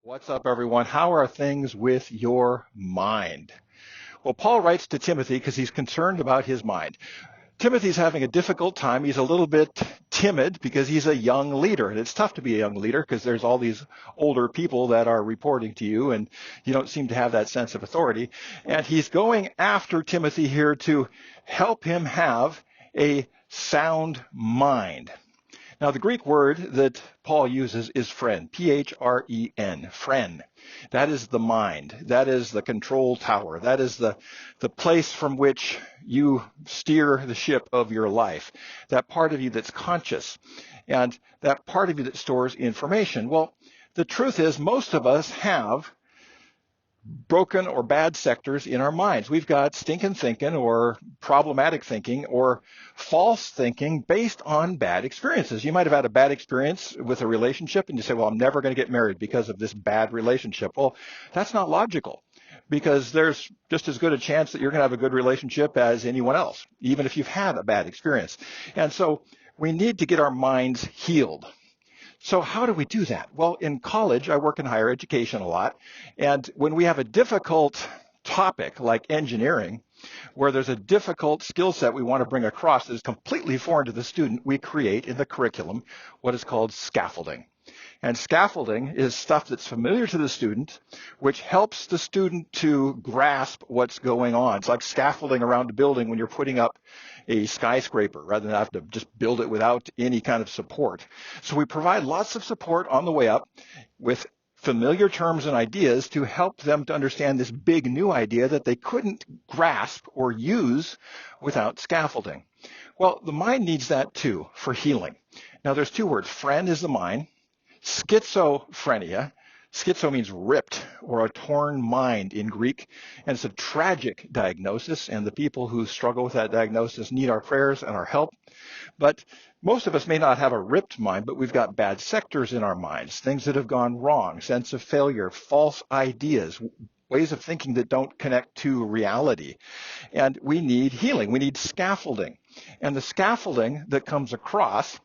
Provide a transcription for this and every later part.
What's up, everyone? How are things with your mind? Well, Paul writes to Timothy because he's concerned about his mind. Timothy's having a difficult time. He's a little bit timid because he's a young leader. And it's tough to be a young leader because there's all these older people that are reporting to you, and you don't seem to have that sense of authority. And he's going after Timothy here to help him have a sound mind. Now, the Greek word that Paul uses is phren, P-H-R-E-N, phren. That is the mind. That is the control tower. That is the place from which you steer the ship of your life. That part of you that's conscious and that part of you that stores information. Well, the truth is most of us have broken or bad sectors in our minds. We've got stinking thinking or problematic thinking or false thinking based on bad experiences. You might have had a bad experience with a relationship and you say, well, I'm never going to get married because of this bad relationship. Well, that's not logical because there's just as good a chance that you're going to have a good relationship as anyone else, even if you've had a bad experience. And so we need to get our minds healed. So how do we do that? Well, in college, I work in higher education a lot. And when we have a difficult topic like engineering, where there's a difficult skill set we want to bring across that is completely foreign to the student, we create in the curriculum what is called scaffolding. And scaffolding is stuff that's familiar to the student, which helps the student to grasp what's going on. It's like scaffolding around a building when you're putting up a skyscraper rather than have to just build it without any kind of support. So we provide lots of support on the way up with familiar terms and ideas to help them to understand this big new idea that they couldn't grasp or use without scaffolding. Well, the mind needs that too for healing. Now there's two words. Phren is the mind. Schizophrenia. Schizo means ripped or a torn mind in Greek, and it's a tragic diagnosis, and the people who struggle with that diagnosis need our prayers and our help. But most of us may not have a ripped mind, but we've got bad sectors in our minds, things that have gone wrong, sense of failure, false ideas, ways of thinking that don't connect to reality. And we need healing. We need scaffolding. And the scaffolding that comes across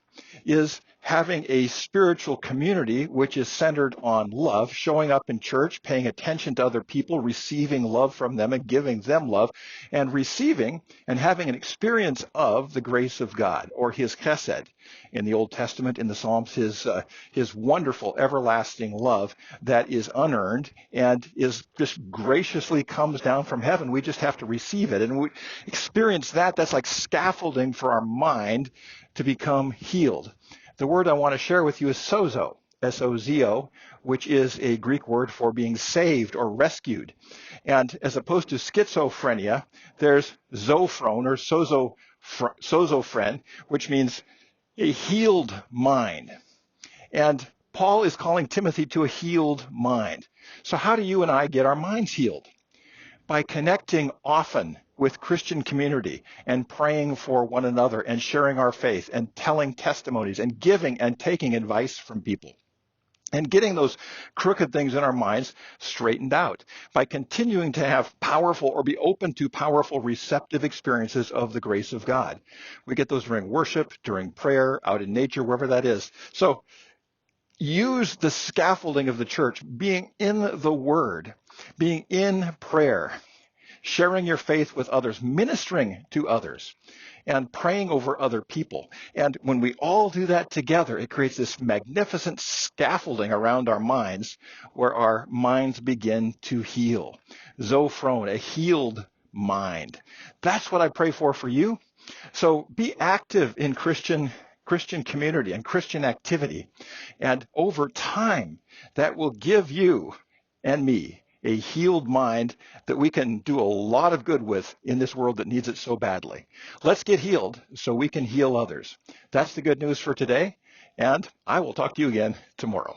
is having a spiritual community which is centered on love, showing up in church, paying attention to other people, receiving love from them and giving them love, and receiving and having an experience of the grace of God, or his chesed in the Old Testament, in the Psalms, his wonderful everlasting love that is unearned and is just graciously comes down from heaven. We just have to receive it. And we experience that. That's like scaffolding for our mind to become healed. The word I want to share with you is sozo, S-O-Z-O, which is a Greek word for being saved or rescued. And as opposed to schizophrenia, there's zophrone or sozophren, which means a healed mind. And Paul is calling Timothy to a healed mind. So how do you and I get our minds healed? By connecting often with Christian community and praying for one another and sharing our faith and telling testimonies and giving and taking advice from people and getting those crooked things in our minds straightened out by continuing to have powerful or be open to powerful receptive experiences of the grace of God. We get those during worship, during prayer, out in nature, wherever that is. So use the scaffolding of the church, being in the Word, being in prayer, sharing your faith with others, ministering to others, and praying over other people. And when we all do that together, it creates this magnificent scaffolding around our minds where our minds begin to heal. Zophrone, a healed mind. That's what I pray for you. So be active in Christian community and Christian activity. And over time, that will give you and me a healed mind that we can do a lot of good with in this world that needs it so badly. Let's get healed so we can heal others. That's the good news for today, and I will talk to you again tomorrow.